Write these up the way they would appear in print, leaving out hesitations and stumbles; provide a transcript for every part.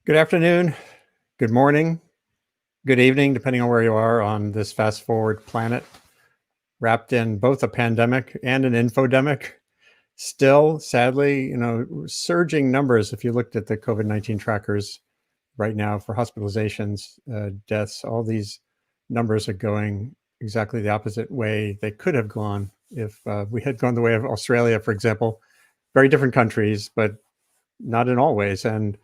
Good afternoon, good morning, good evening, depending on where you are on this fast forward planet, wrapped in both a pandemic and an infodemic. Still, sadly, surging numbers. If you looked at the COVID-19 trackers right now for hospitalizations, deaths, all these numbers are going exactly the opposite way they could have gone if we had gone the way of Australia, for example. Very different countries, but not in all ways. And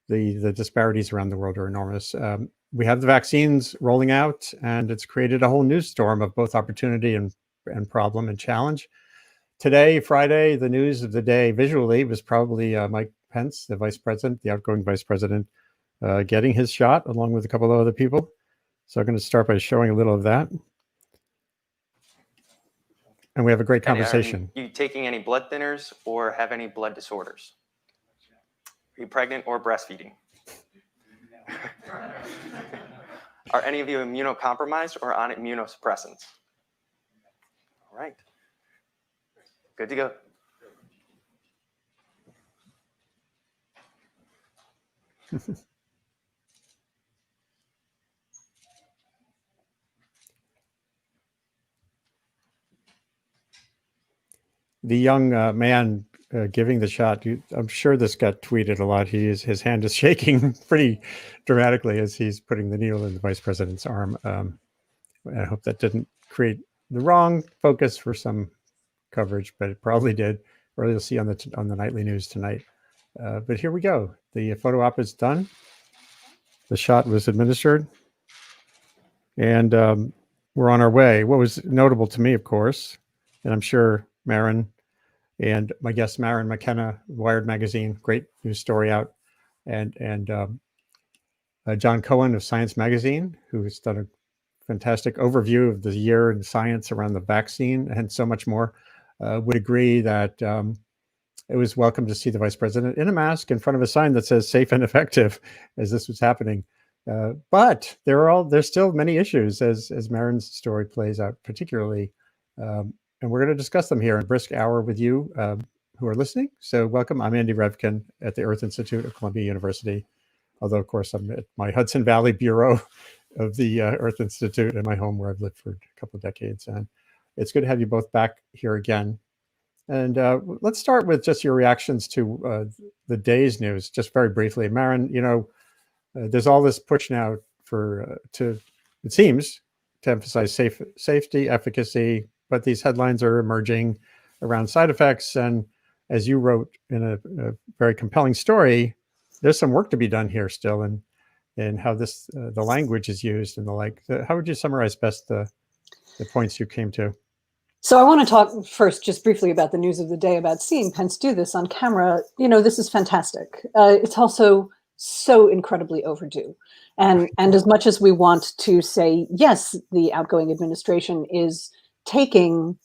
the disparities around the world are enormous. We have the vaccines rolling out, and it's created a whole news storm of both opportunity and problem and challenge. Today, Friday, the news of the day visually was probably Mike Pence, the vice president, the outgoing vice president, getting his shot along with a couple of other people. So I'm going to start by showing a little of that. And we have a great conversation. Are you taking any blood thinners or have any blood disorders? Are you pregnant or breastfeeding? Are any of you immunocompromised or on immunosuppressants? All right. Good to go. The young man giving the shot, I'm sure this got tweeted a lot. His hand is shaking pretty dramatically as he's putting the needle in the vice president's arm. I hope that didn't create the wrong focus for some coverage, but it probably did, or you'll see on the nightly news tonight. But here we go. The photo op is done. The shot was administered, and we're on our way. What was notable to me, of course, and I'm sure Maryn and my guest Maryn McKenna of Wired magazine, great news story out, and John Cohen of Science magazine, who has done a fantastic overview of the year in science around the vaccine and so much more, would agree that it was welcome to see the vice president in a mask in front of a sign that says "safe and effective" as this was happening. But there's still many issues as Maryn's story plays out, particularly. And we're going to discuss them here in a brisk hour with you who are listening. So welcome. I'm Andy Revkin at the Earth Institute of Columbia University. Although, of course, I'm at my Hudson Valley Bureau of the Earth Institute in my home where I've lived for a couple of decades. And it's good to have you both back here again. And let's start with just your reactions to the day's news, just very briefly. Maryn, there's all this push now it seems, to emphasize safety, efficacy, but these headlines are emerging around side effects. And as you wrote in a very compelling story, there's some work to be done here still in how the language is used and the like. How would you summarize best the points you came to? So I want to talk first just briefly about the news of the day, about seeing Pence do this on camera. This is fantastic. It's also so incredibly overdue. And as much as we want to say, yes, the outgoing administration is taking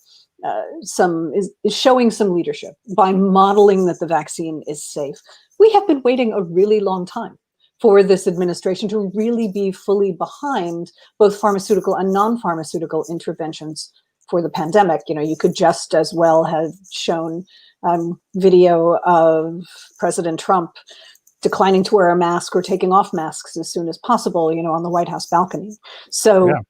is showing some leadership by modeling that the vaccine is safe. We have been waiting a really long time for this administration to really be fully behind both pharmaceutical and non-pharmaceutical interventions for the pandemic. You could just as well have shown video of President Trump declining to wear a mask or taking off masks as soon as possible, on the White House balcony. So yeah,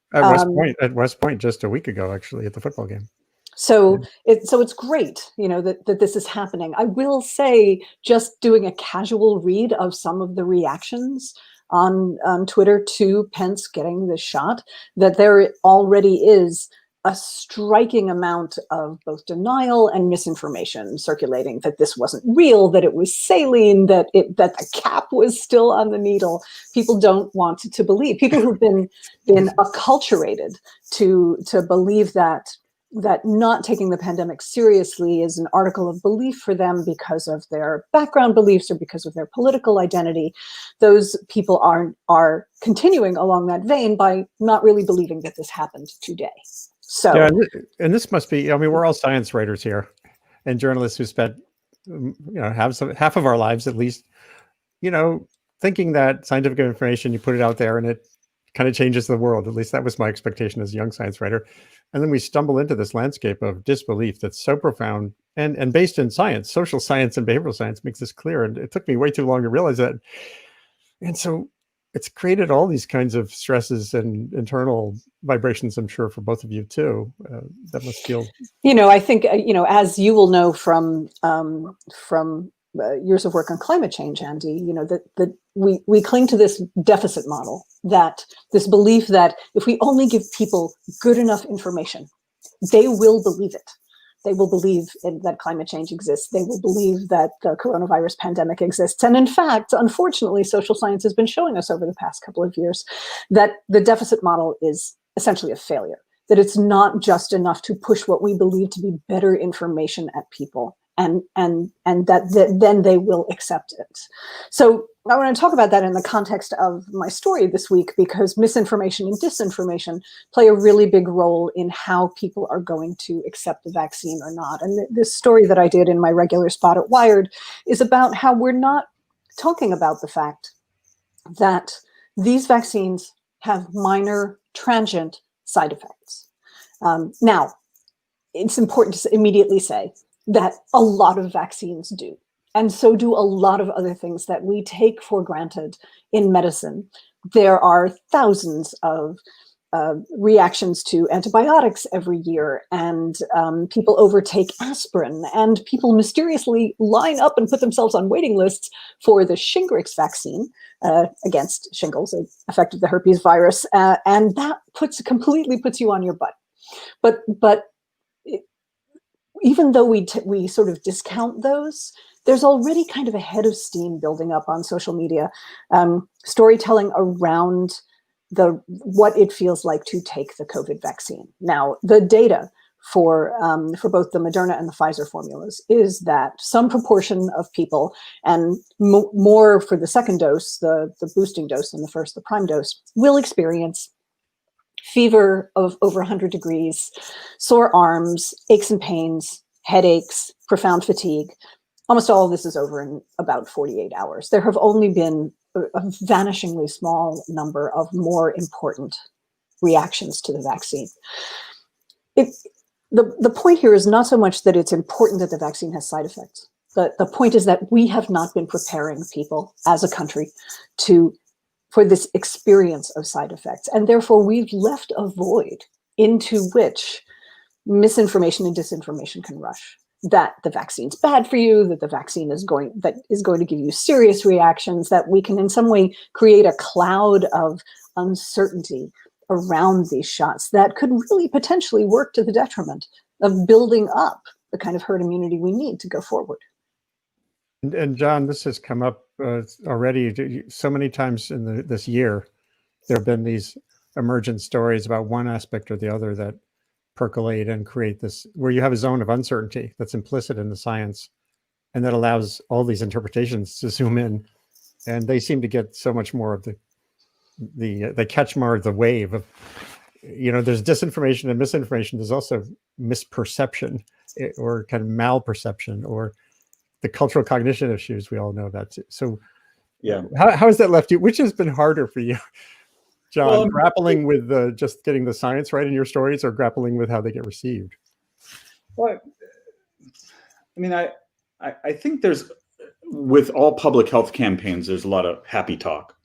at West Point just a week ago, actually, at the football game. So it's great, that this is happening. I will say, just doing a casual read of some of the reactions on Twitter to Pence getting this shot, that there already is a striking amount of both denial and misinformation circulating, that this wasn't real, that it was saline, that the cap was still on the needle. People don't want to believe. People who've been acculturated to believe that not taking the pandemic seriously is an article of belief for them because of their background beliefs or because of their political identity. Those people are continuing along that vein by not really believing that this happened today. So, yeah, and this must be, we're all science writers here and journalists who spent, half of our lives at least, thinking that scientific information, you put it out there and it kind of changes the world. At least that was my expectation as a young science writer. And then we stumble into this landscape of disbelief that's so profound and based in science. Social science and behavioral science makes this clear. And it took me way too long to realize that. And so it's created all these kinds of stresses and internal vibrations, I'm sure, for both of you too. That must feel. I think, as you will know from years of work on climate change, Andy, that we cling to this deficit model, that this belief that if we only give people good enough information, they will believe it. They will believe that climate change exists. They will believe that the coronavirus pandemic exists. And in fact, unfortunately, social science has been showing us over the past couple of years that the deficit model is essentially a failure, that it's not just enough to push what we believe to be better information at people, and that then they will accept it. So I want to talk about that in the context of my story this week, because misinformation and disinformation play a really big role in how people are going to accept the vaccine or not. And this story that I did in my regular spot at Wired is about how we're not talking about the fact that these vaccines have minor transient side effects. Now, it's important to immediately say that a lot of vaccines do. And so do a lot of other things that we take for granted in medicine. There are thousands of reactions to antibiotics every year, and people overtake aspirin, and people mysteriously line up and put themselves on waiting lists for the Shingrix vaccine against shingles, affected the herpes virus, and that completely puts you on your butt. But even though we sort of discount those, there's already kind of a head of steam building up on social media, storytelling around what it feels like to take the COVID vaccine. Now, the data for both the Moderna and the Pfizer formulas is that some proportion of people, and more for the second dose, the boosting dose, than the prime dose, will experience fever of over 100 degrees, sore arms, aches and pains, headaches, profound fatigue. Almost all of this is over in about 48 hours. There have only been a vanishingly small number of more important reactions to the vaccine. The point here is not so much that it's important that the vaccine has side effects. The point is that we have not been preparing people as a country for this experience of side effects. And therefore, we've left a void into which misinformation and disinformation can rush. That the vaccine's bad for you, that the vaccine is going to give you serious reactions, that we can in some way create a cloud of uncertainty around these shots that could really potentially work to the detriment of building up the kind of herd immunity we need to go forward. And John, this has come up already so many times in this year. There have been these emergent stories about one aspect or the other that percolate and create this, where you have a zone of uncertainty that's implicit in the science, and that allows all these interpretations to zoom in. And they seem to get so much more of they catch more of the wave of, there's disinformation and misinformation. There's also misperception or kind of malperception, or the cultural cognition issues we all know about too. So yeah, how has that left you? Which has been harder for you, John, well, grappling with just getting the science right in your stories, or grappling with how they get received? Well, I mean, I think with all public health campaigns, there's a lot of happy talk,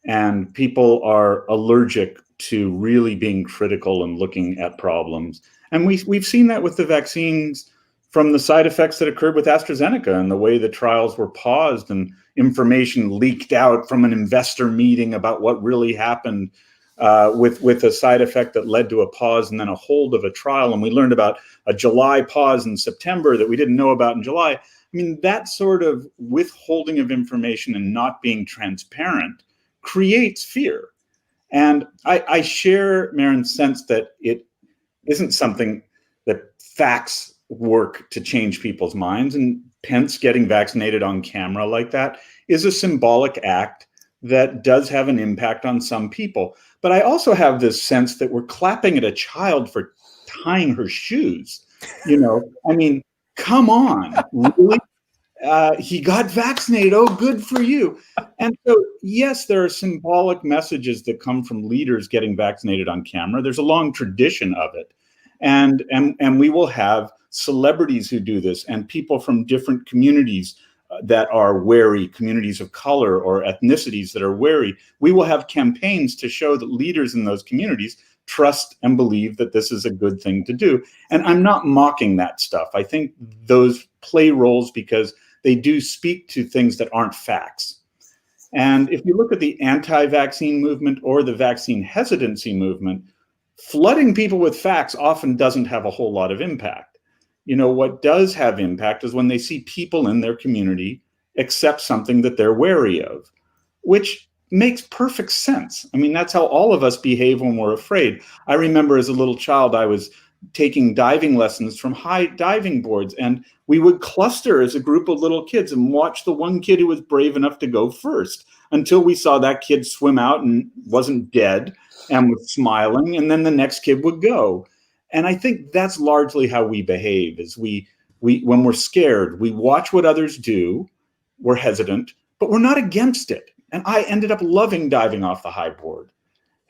and people are allergic to really being critical and looking at problems. And we've seen that with the vaccines, from the side effects that occurred with AstraZeneca and the way the trials were paused and information leaked out from an investor meeting about what really happened with a side effect that led to a pause and then a hold of a trial. And we learned about a July pause in September that we didn't know about in July. I mean, that sort of withholding of information and not being transparent creates fear. And I share Maryn's sense that it isn't something that facts work to change people's minds. And Pence getting vaccinated on camera like that is a symbolic act that does have an impact on some people. But I also have this sense that we're clapping at a child for tying her shoes. I mean, come on, really? He got vaccinated. Oh, good for you. And so, yes, there are symbolic messages that come from leaders getting vaccinated on camera. There's a long tradition of it. And we will have celebrities who do this, and people from different communities that are wary, communities of color or ethnicities that are wary, we will have campaigns to show that leaders in those communities trust and believe that this is a good thing to do. And I'm not mocking that stuff. I think those play roles because they do speak to things that aren't facts. And if you look at the anti-vaccine movement or the vaccine hesitancy movement, flooding people with facts often doesn't have a whole lot of impact. You know, what does have impact is when they see people in their community accept something that they're wary of, which makes perfect sense. I mean, that's how all of us behave when we're afraid. I remember as a little child, I was taking diving lessons from high diving boards, and we would cluster as a group of little kids and watch the one kid who was brave enough to go first until we saw that kid swim out and wasn't dead and was smiling, and then the next kid would go. And I think that's largely how we behave, is we when we're scared, we watch what others do, we're hesitant, but we're not against it. And I ended up loving diving off the high board.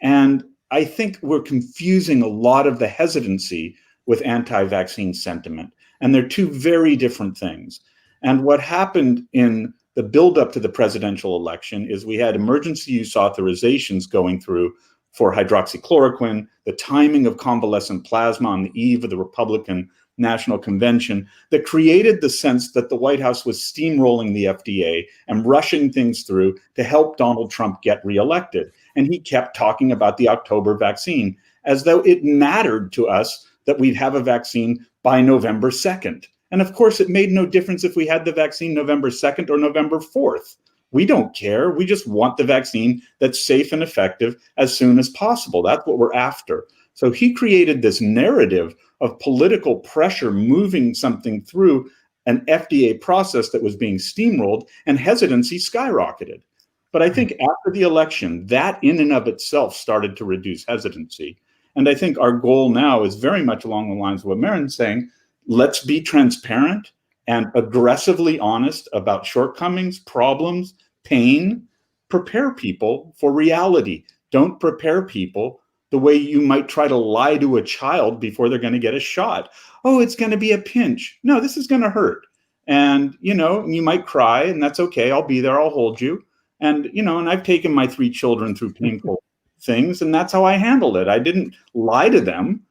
And I think we're confusing a lot of the hesitancy with anti-vaccine sentiment. And they're two very different things. And what happened in the buildup to the presidential election is we had emergency use authorizations going through for hydroxychloroquine, the timing of convalescent plasma on the eve of the Republican National Convention that created the sense that the White House was steamrolling the FDA and rushing things through to help Donald Trump get reelected. And he kept talking about the October vaccine as though it mattered to us that we'd have a vaccine by November 2nd. And of course, it made no difference if we had the vaccine November 2nd or November 4th. We don't care. We just want the vaccine that's safe and effective as soon as possible. That's what we're after. So he created this narrative of political pressure moving something through an FDA process that was being steamrolled, and hesitancy skyrocketed. But I think after the election, that in and of itself started to reduce hesitancy. And I think our goal now is very much along the lines of what Maryn's saying. Let's be transparent and aggressively honest about shortcomings, problems, pain. Prepare people for reality. Don't prepare people the way you might try to lie to a child before they're going to get a shot. Oh, it's going to be a pinch. No, this is going to hurt. And, you know, you might cry, and that's okay. I'll be there. I'll hold you. And, you know, and I've taken my 3 children through painful things, and that's how I handled it. I didn't lie to them.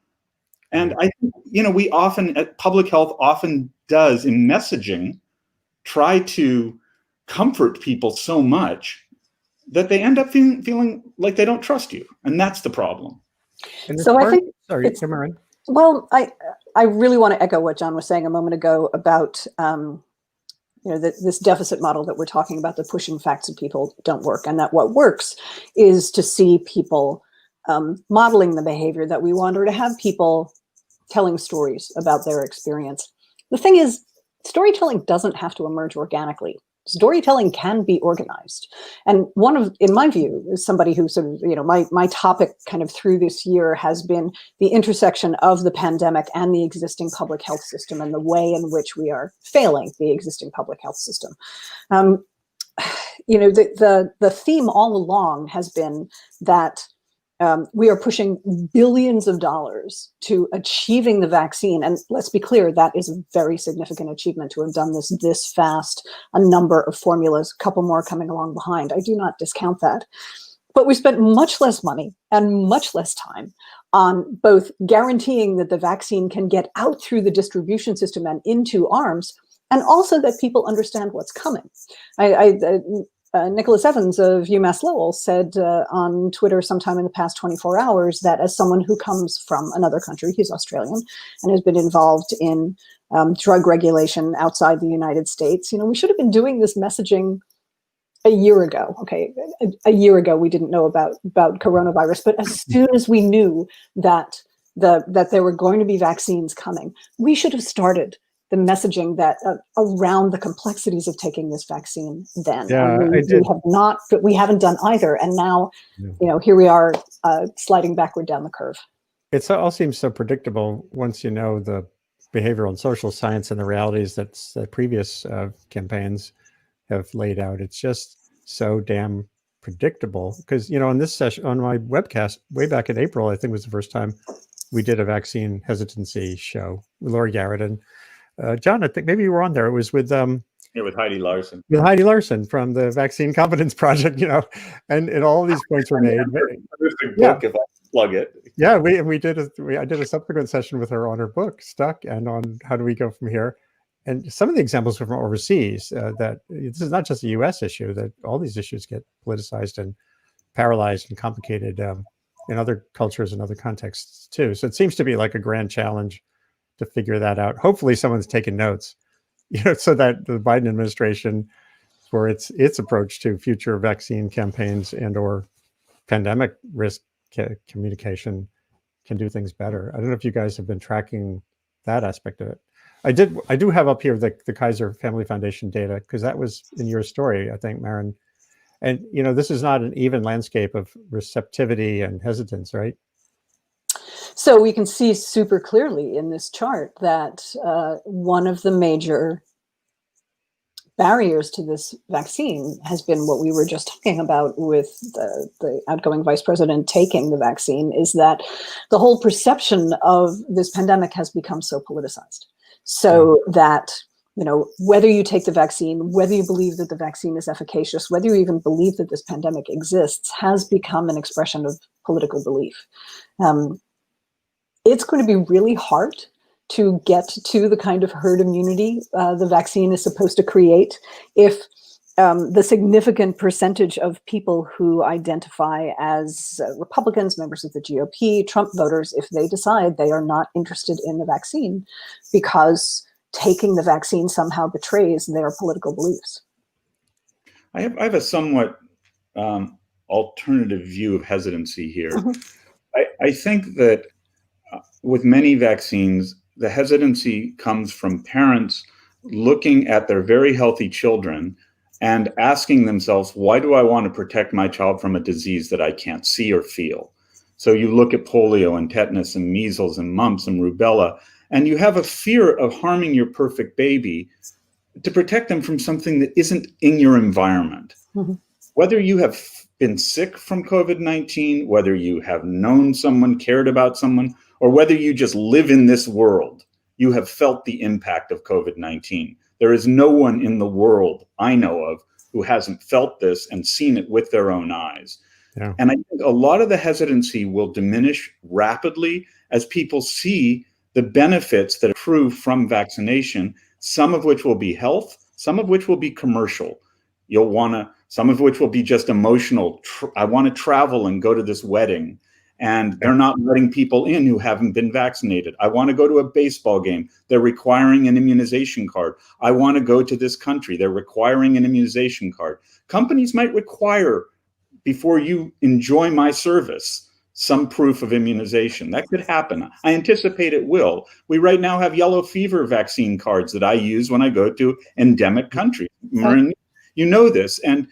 And I think, you know, we often, public health often does in messaging, try to comfort people so much that they end up feeling like they don't trust you. And that's the problem. So I think, sorry, Maryn. well, I really want to echo what John was saying a moment ago about, you know, this deficit model that we're talking about, the pushing facts of people don't work. And that what works is to see people modeling the behavior that we want, or to have people telling stories about their experience. The thing is, storytelling doesn't have to emerge organically. Storytelling can be organized. And in my view, is somebody who sort of, you know, my topic kind of through this year has been the intersection of the pandemic and the existing public health system, and the way in which we are failing the existing public health system. You know, the theme all along has been that we are pushing billions of dollars to achieving the vaccine. And let's be clear, that is a very significant achievement to have done this fast, a number of formulas, a couple more coming along behind. I do not discount that. But we spent much less money and much less time on both guaranteeing that the vaccine can get out through the distribution system and into arms, and also that people understand what's coming. Nicholas Evans of UMass Lowell said on Twitter sometime in the past 24 hours that as someone who comes from another country, he's Australian, and has been involved in drug regulation outside the United States, you know, we should have been doing this messaging a year ago. Okay, a year ago we didn't know about coronavirus, but as soon as we knew that there were going to be vaccines coming, we should have started the messaging that around the complexities of taking this vaccine then. Yeah, we haven't done either. And now, you know, here we are sliding backward down the curve. It all seems so predictable once you know the behavioral and social science and the realities that previous campaigns have laid out. It's just so damn predictable because, you know, in this session on my webcast way back in April, I think was the first time we did a vaccine hesitancy show with Laura Garrett and John, I think maybe you were on there. It was with Yeah, with Heidi Larson. With Heidi Larson from the Vaccine Competence Project, and all these points were made. Terrific Yeah. book, if I plug it. Yeah, I did a subsequent session with her on her book Stuck and on how do we go from here. And some of the examples from overseas that this is not just a U.S. issue, that all these issues get politicized and paralyzed and complicated in other cultures and other contexts too. So it seems to be like a grand challenge to figure that out. Hopefully someone's taken notes, so that the Biden administration, for its approach to future vaccine campaigns and or pandemic risk communication, can do things better. I don't know if you guys have been tracking that aspect of it. I do have up here the Kaiser Family Foundation data, because that was in your story, I think, Maryn. And this is not an even landscape of receptivity and hesitance, right? So we can see super clearly in this chart that one of the major barriers to this vaccine has been what we were just talking about with the outgoing vice president taking the vaccine, is that the whole perception of this pandemic has become so politicized. So that, whether you take the vaccine, whether you believe that the vaccine is efficacious, whether you even believe that this pandemic exists, has become an expression of political belief. It's going to be really hard to get to the kind of herd immunity the vaccine is supposed to create if the significant percentage of people who identify as Republicans, members of the GOP, Trump voters, if they decide they are not interested in the vaccine because taking the vaccine somehow betrays their political beliefs. I have a somewhat alternative view of hesitancy here. Mm-hmm. I think that with many vaccines, the hesitancy comes from parents looking at their very healthy children and asking themselves, why do I want to protect my child from a disease that I can't see or feel? So you look at polio and tetanus and measles and mumps and rubella, and you have a fear of harming your perfect baby to protect them from something that isn't in your environment. Mm-hmm. Whether you have been sick from COVID-19, whether you have known someone, cared about someone, or whether you just live in this world, you have felt the impact of COVID-19. There is no one in the world I know of who hasn't felt this and seen it with their own eyes. Yeah. And I think a lot of the hesitancy will diminish rapidly as people see the benefits that accrue from vaccination, some of which will be health, some of which will be commercial. Some of which will be just emotional. I want to travel and go to this wedding, and they're not letting people in who haven't been vaccinated. I want to go to a baseball game. They're requiring an immunization card. I want to go to this country. They're requiring an immunization card. Companies might require, before you enjoy my service, some proof of immunization. That could happen. I anticipate it will. We right now have yellow fever vaccine cards that I use when I go to endemic countries. Maryn, you know this, and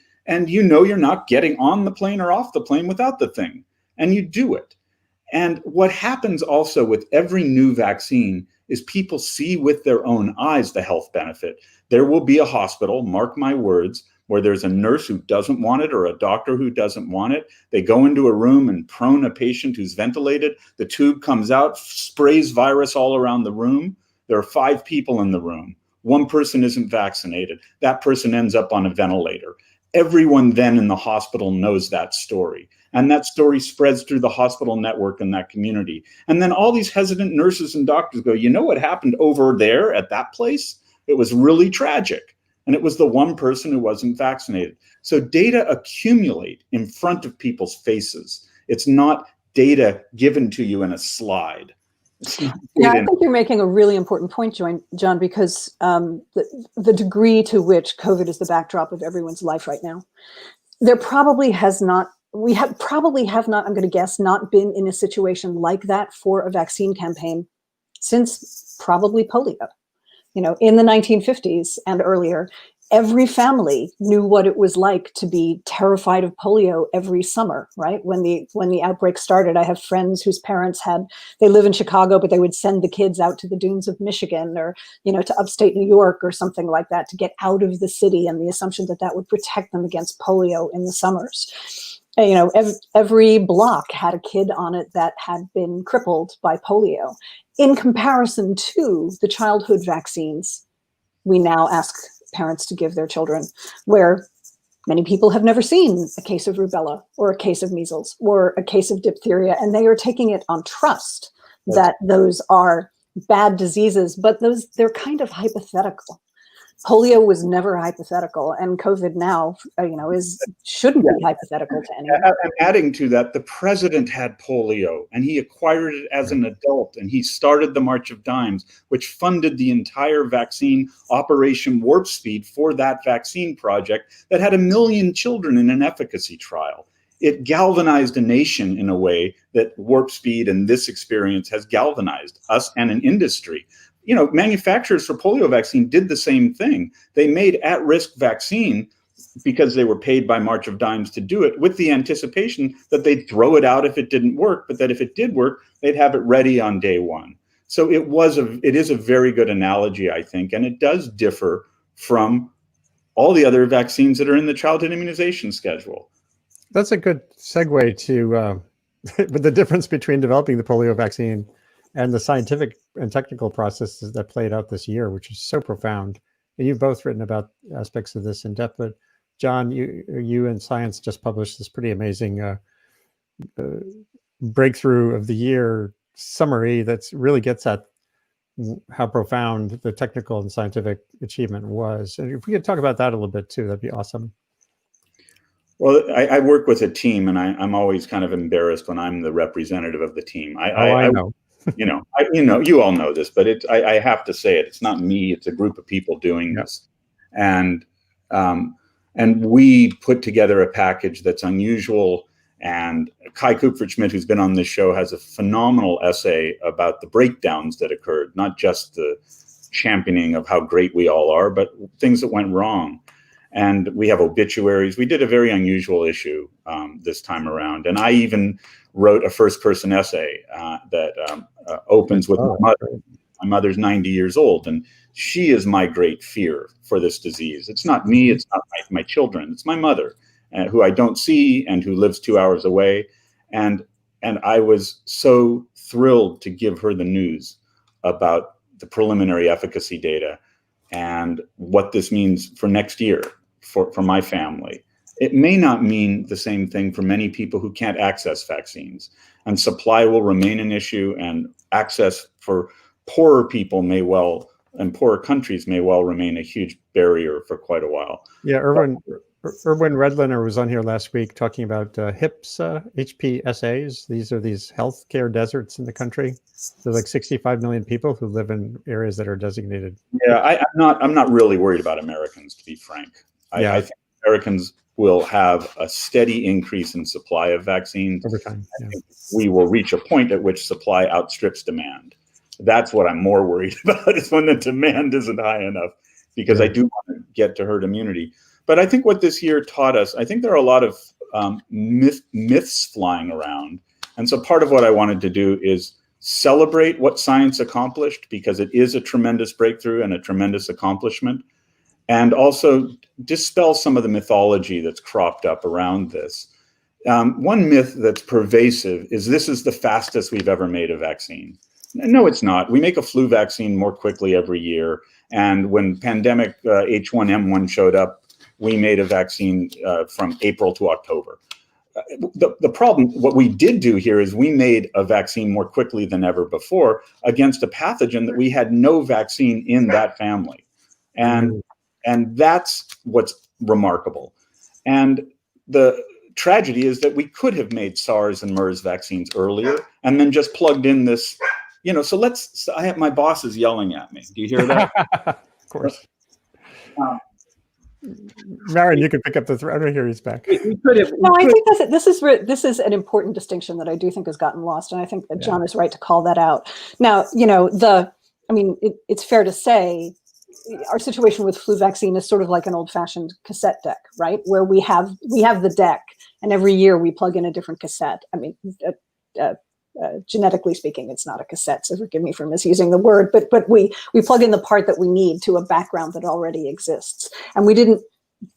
you're not getting on the plane or off the plane without the thing, and you do it. And what happens also with every new vaccine is people see with their own eyes the health benefit. There will be a hospital, mark my words, where there's a nurse who doesn't want it or a doctor who doesn't want it. They go into a room and prone a patient who's ventilated. The tube comes out, sprays virus all around the room. There are 5 people in the room. One person isn't vaccinated. That person ends up on a ventilator. Everyone then in the hospital knows that story. And that story spreads through the hospital network in that community. And then all these hesitant nurses and doctors go, you know what happened over there at that place? It was really tragic. And it was the one person who wasn't vaccinated. So data accumulate in front of people's faces. It's not data given to you in a slide. Yeah, I think you're making a really important point, John, because the degree to which COVID is the backdrop of everyone's life right now, there probably has not, probably have not, I'm going to guess, not been in a situation like that for a vaccine campaign since probably polio. In the 1950s and earlier, every family knew what it was like to be terrified of polio every summer, right? When the outbreak started, I have friends whose parents they live in Chicago, but they would send the kids out to the dunes of Michigan or, to upstate New York or something like that to get out of the city, and the assumption that that would protect them against polio in the summers. Every block had a kid on it that had been crippled by polio. In comparison to the childhood vaccines, we now ask parents to give their children, where many people have never seen a case of rubella or a case of measles or a case of diphtheria, and they are taking it on trust that those are bad diseases, but they're kind of hypothetical. Polio was never hypothetical, and COVID now, shouldn't be hypothetical to anyone. And adding to that, the president had polio, and he acquired it as an adult, and he started the March of Dimes, which funded the entire vaccine Operation Warp Speed for that vaccine project that had 1 million children in an efficacy trial. It galvanized a nation in a way that Warp Speed and this experience has galvanized us and an industry. Manufacturers for polio vaccine did the same thing. They made at-risk vaccine because they were paid by March of Dimes to do it, with the anticipation that they'd throw it out if it didn't work, but that if it did work, they'd have it ready on day one. So it is a very good analogy, I think, and it does differ from all the other vaccines that are in the childhood immunization schedule. That's a good segue to the difference between developing the polio vaccine and the scientific and technical processes that played out this year, which is so profound. And you've both written about aspects of this in depth, but John, you and Science just published this pretty amazing breakthrough of the year summary that really gets at how profound the technical and scientific achievement was. And if we could talk about that a little bit too, that'd be awesome. Well, I work with a team, and I'm always kind of embarrassed when I'm the representative of the team. I know. You all know this, but I have to say it. It's not me. It's a group of people doing this, and we put together a package that's unusual. And Kai Kupferschmidt, who's been on this show, has a phenomenal essay about the breakdowns that occurred, not just the championing of how great we all are, but things that went wrong. And we have obituaries. We did a very unusual issue this time around. And I even wrote a first-person essay that opens with my mother. My mother's 90 years old, and she is my great fear for this disease. It's not me. It's not my children. It's my mother, who I don't see and who lives 2 hours away. And I was so thrilled to give her the news about the preliminary efficacy data and what this means for next year for my family. It may not mean the same thing for many people who can't access vaccines, and supply will remain an issue, and access for poorer people and poorer countries may well remain a huge barrier for quite a while. Yeah, Erwin Redliner was on here last week talking about HIPS, HPSAs. These are these healthcare deserts in the country. There's like 65 million people who live in areas that are designated. Yeah, I'm not really worried about Americans, to be frank. I think Americans will have a steady increase in supply of vaccines over time. I think we will reach a point at which supply outstrips demand. That's what I'm more worried about, is when the demand isn't high enough, because I do want to get to herd immunity. But I think what this year taught us, I think there are a lot of myths flying around. And so part of what I wanted to do is celebrate what science accomplished, because it is a tremendous breakthrough and a tremendous accomplishment, and also dispel some of the mythology that's cropped up around this. One myth that's pervasive is this is the fastest we've ever made a vaccine. No, it's not. We make a flu vaccine more quickly every year. And when pandemic H1N1 showed up, we made a vaccine from April to October. The problem, what we did do here is we made a vaccine more quickly than ever before against a pathogen that we had no vaccine in that family. And that's what's remarkable. And the tragedy is that we could have made SARS and MERS vaccines earlier and then just plugged in this, so I have my boss is yelling at me. Do you hear that? Of course. Maryn, you can pick up the thread. I hear he's back. I think this is an important distinction that I do think has gotten lost, and I think that John is right to call that out. Now, it's fair to say our situation with flu vaccine is sort of like an old-fashioned cassette deck, right? Where we have the deck, and every year we plug in a different cassette. I mean, genetically speaking, it's not a cassette, so forgive me for misusing the word, but we plug in the part that we need to a background that already exists. And we didn't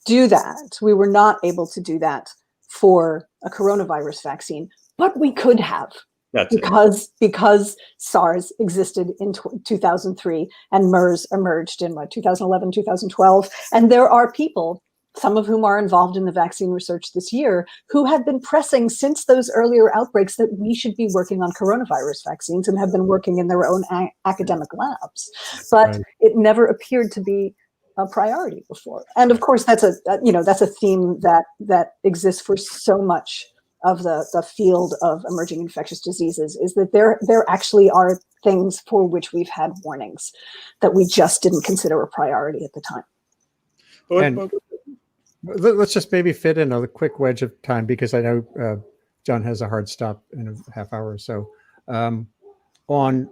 do that. We were not able to do that for a coronavirus vaccine, but we could have. That's it. Because SARS existed in 2003 and MERS emerged in 2011, 2012. And there are people, some of whom are involved in the vaccine research this year, who have been pressing since those earlier outbreaks that we should be working on coronavirus vaccines and have been working in their own academic labs. But Right. it never appeared to be a priority before. And of course, that's a theme that exists for so much of the field of emerging infectious diseases, is that there actually are things for which we've had warnings that we just didn't consider a priority at the time. And let's just maybe fit in a quick wedge of time, because I know John has a hard stop in a half hour or so, on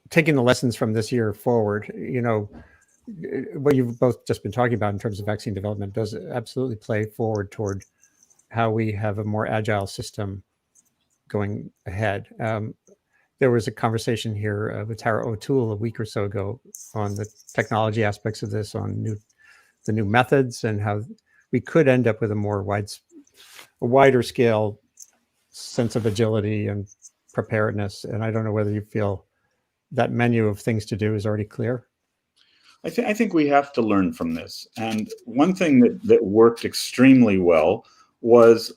taking the lessons from this year forward. You know, what you've both just been talking about in terms of vaccine development does absolutely play forward toward how we have a more agile system going ahead. There was a conversation here with Tara O'Toole a week or so ago on the technology aspects of this, on the new methods, and how we could end up with a wider scale sense of agility and preparedness. And I don't know whether you feel that menu of things to do is already clear. I think we have to learn from this. And one thing that worked extremely well was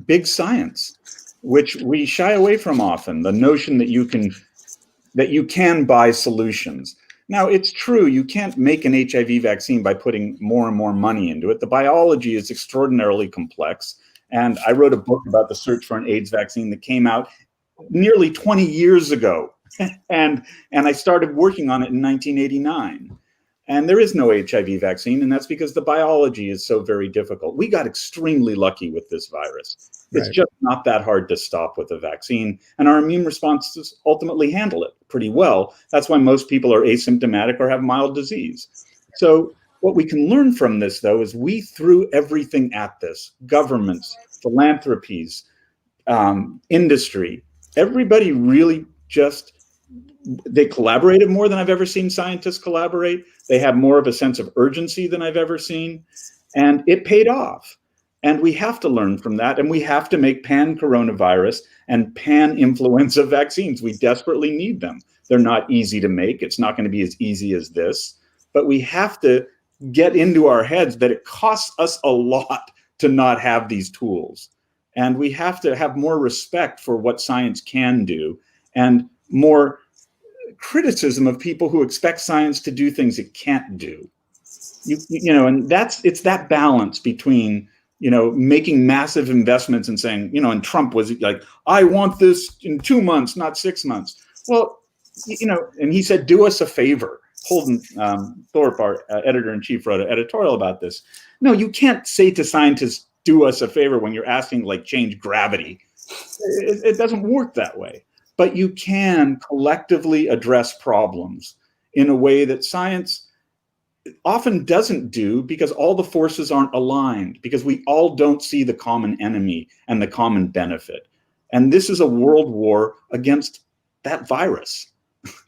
big science, which we shy away from often. The notion that you can buy solutions. Now, it's true, you can't make an HIV vaccine by putting more and more money into it. The biology is extraordinarily complex. And I wrote a book about the search for an AIDS vaccine that came out nearly 20 years ago. And I started working on it in 1989. And there is no HIV vaccine, and that's because the biology is so very difficult. We got extremely lucky with this virus. It's Right. just not that hard to stop with a vaccine, and our immune responses ultimately handle it pretty well. That's why most people are asymptomatic or have mild disease. So what we can learn from this, though, is we threw everything at this. Governments, philanthropies, industry, everybody really just, they collaborated more than I've ever seen scientists collaborate. They have more of a sense of urgency than I've ever seen. And it paid off. And we have to learn from that. And we have to make pan-coronavirus and pan-influenza vaccines. We desperately need them. They're not easy to make. It's not going to be as easy as this. But we have to get into our heads that it costs us a lot to not have these tools. And we have to have more respect for what science can do, and more criticism of people who expect science to do things it can't do. You know, and it's that balance between, you know, making massive investments and saying, you know, and Trump was like, I want this in 2 months, not 6 months. Well, you know, and he said, do us a favor. Holden Thorpe, our editor-in-chief, wrote an editorial about this. No, you can't say to scientists, do us a favor when you're asking, like, change gravity. It doesn't work that way. But you can collectively address problems in a way that science often doesn't do, because all the forces aren't aligned, because we all don't see the common enemy and the common benefit. And this is a world war against that virus.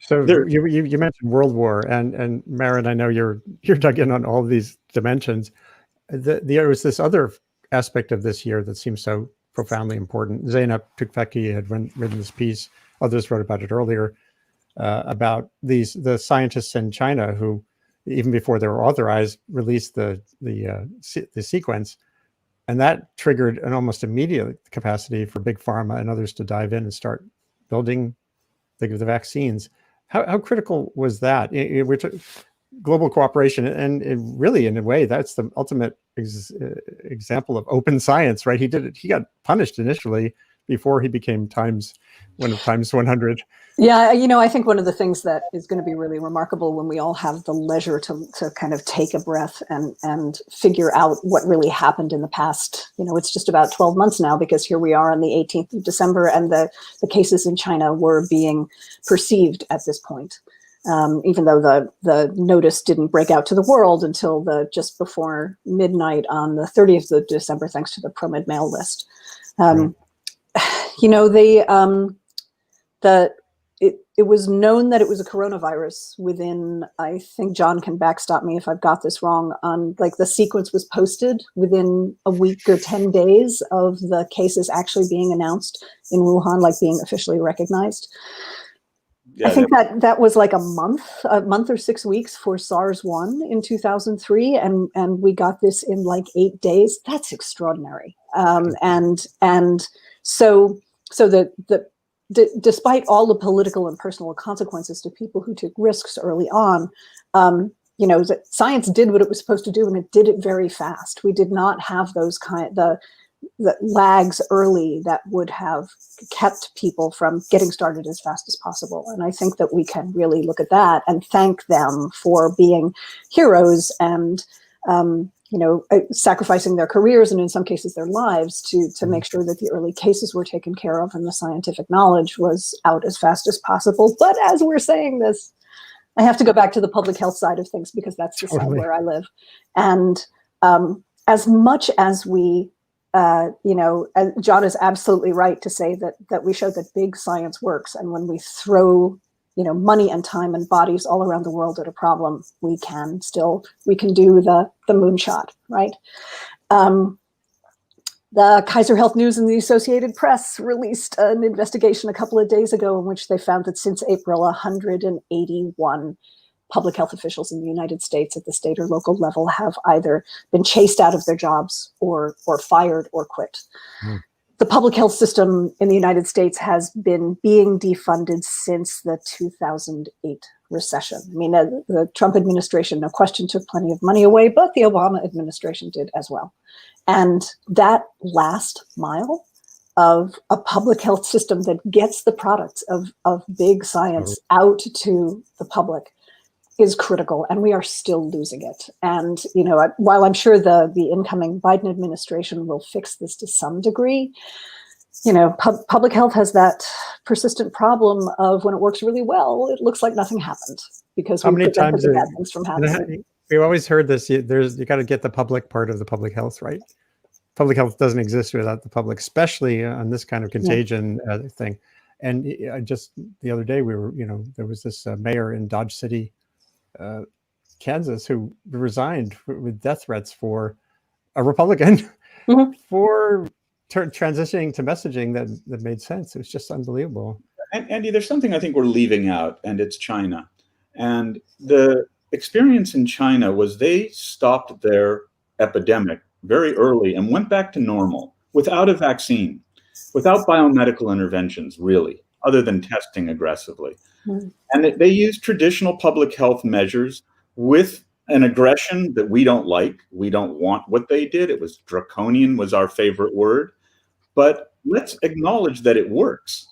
So you mentioned world war, and Maryn, I know you're dug in on all of these dimensions. There was this other aspect of this year that seems so profoundly important. Zeynep Tufekci had written this piece. Others wrote about it earlier, about the scientists in China who, even before they were authorized, released the sequence, and that triggered an almost immediate capacity for big pharma and others to dive in and start building the vaccines. How critical was that? We're global cooperation, and really, in a way, that's the ultimate example of open science, right? He got punished initially before he became one of Times 100. Yeah, you know, I think one of the things that is going to be really remarkable when we all have the leisure to kind of take a breath and figure out what really happened in the past. You know, it's just about 12 months now, because here we are on the 18th of December, and the cases in China were being perceived at this point. Even though the notice didn't break out to the world until just before midnight on the 30th of December, thanks to the ProMed mail list. You know, it was known that it was a coronavirus within, I think John can backstop me if I've got this wrong, on like the sequence was posted within a week or 10 days of the cases actually being announced in Wuhan, like being officially recognized. Yeah, I think that was like a month or 6 weeks for SARS-1 in 2003, and we got this in like 8 days. That's extraordinary. And so despite all the political and personal consequences to people who took risks early on, science did what it was supposed to do, and it did it very fast. We did not have those the lags early that would have kept people from getting started as fast as possible. And I think that we can really look at that and thank them for being heroes and sacrificing their careers and in some cases their lives to make sure that the early cases were taken care of and the scientific knowledge was out as fast as possible. But as we're saying this, I have to go back to the public health side of things because that's the side where I live. And as much as we, John is absolutely right to say that we show that big science works. And when we throw money and time and bodies all around the world at a problem, we can do the moonshot, right? The Kaiser Health News and the Associated Press released an investigation a couple of days ago in which they found that since April, 181 public health officials in the United States at the state or local level have either been chased out of their jobs or fired or quit. The public health system in the United States has been being defunded since the 2008 recession. I mean, the Trump administration, no question, took plenty of money away, but the Obama administration did as well. And that last mile of a public health system that gets the products of big science out to the public is critical, and we are still losing it. And while I'm sure the incoming Biden administration will fix this to some degree, public health has that persistent problem of when it works really well, it looks like nothing happened because we prevented the bad things from happening. We've always heard this. You got to get the public part of the public health right. Public health doesn't exist without the public, especially on this kind of contagion thing. And just the other day, there was this mayor in Dodge City, Kansas, who resigned with death threats for a Republican for transitioning to messaging that made sense. It was just unbelievable. And Andy, there's something I think we're leaving out, and it's China. And the experience in China was they stopped their epidemic very early and went back to normal without a vaccine, without biomedical interventions, really, other than testing aggressively. And they used traditional public health measures with an aggression that we don't like. We don't want what they did. It was draconian, was our favorite word. But let's acknowledge that it works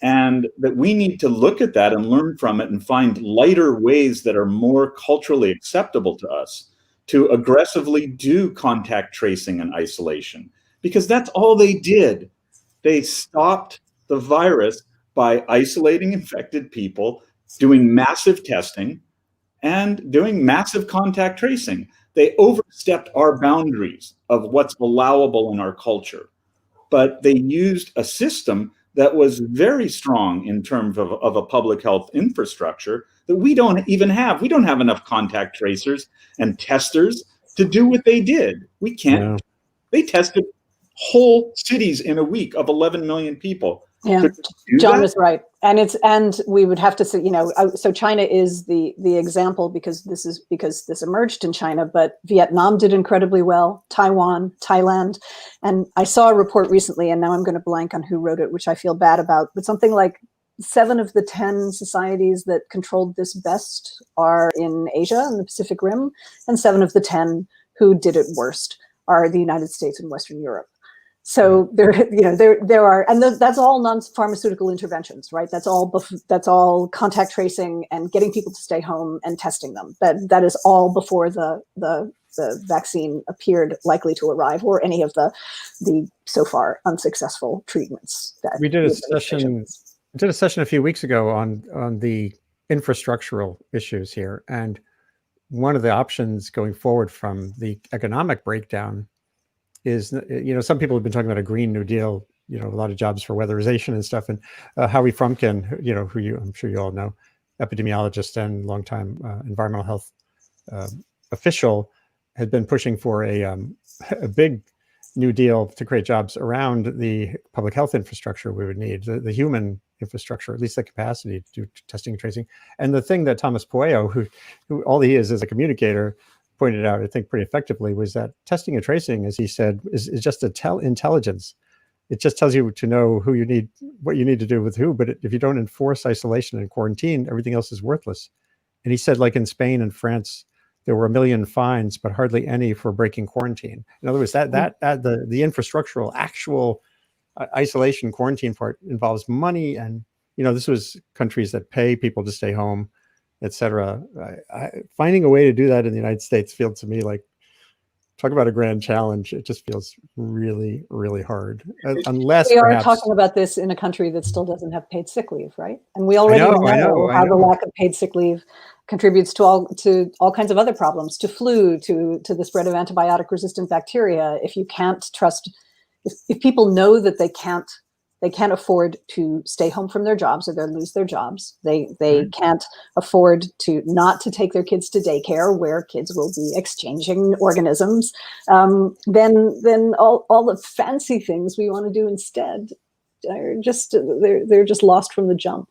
and that we need to look at that and learn from it and find lighter ways that are more culturally acceptable to us to aggressively do contact tracing and isolation, because that's all they did. They stopped the virus by isolating infected people, doing massive testing, and doing massive contact tracing. They overstepped our boundaries of what's allowable in our culture, but they used a system that was very strong in terms of a public health infrastructure that we don't even have. We don't have enough contact tracers and testers to do what they did. We can't. Yeah. They tested whole cities in a week of 11 million people. Yeah, John is right, and we would have to say, so China is the example because this emerged in China, but Vietnam did incredibly well, Taiwan, Thailand, and I saw a report recently, and now I'm going to blank on who wrote it, which I feel bad about, but something like 7 of the 10 societies that controlled this best are in Asia and the Pacific Rim, and 7 of the 10 who did it worst are the United States and Western Europe. So there are, and that's all non-pharmaceutical interventions, right? That's all contact tracing and getting people to stay home and testing them. That is all before the vaccine appeared likely to arrive, or any of the so far unsuccessful treatments. We did a session a few weeks ago on the infrastructural issues here, and one of the options going forward from the economic breakdown is, some people have been talking about a Green New Deal a lot of jobs for weatherization and stuff. And Howie Frumkin, who I'm sure you all know, epidemiologist and longtime environmental health official, had been pushing for a big New Deal to create jobs around the public health infrastructure we would need, the human infrastructure, at least the capacity to do testing and tracing. And the thing that Thomas Pueo, who all he is a communicator, pointed out, I think pretty effectively, was that testing and tracing, as he said, is just intelligence. It just tells you to know who you need, what you need to do with who. But if you don't enforce isolation and quarantine, everything else is worthless. And he said, like in Spain and France, there were 1 million fines, but hardly any for breaking quarantine. In other words, the infrastructural, actual isolation quarantine part involves money, and this was countries that pay people to stay home, etc. Finding a way to do that in the United States feels to me like, talk about a grand challenge. It just feels really, really hard. Unless we are perhaps, talking about this in a country that still doesn't have paid sick leave, right? And we already know how the lack of paid sick leave contributes to all kinds of other problems, to flu, to the spread of antibiotic-resistant bacteria. If you can't trust, if people know that they can't afford to stay home from their jobs or they'll lose their jobs, they can't afford not to take their kids to daycare where kids will be exchanging organisms, then all the fancy things we want to do instead are just they're just lost from the jump.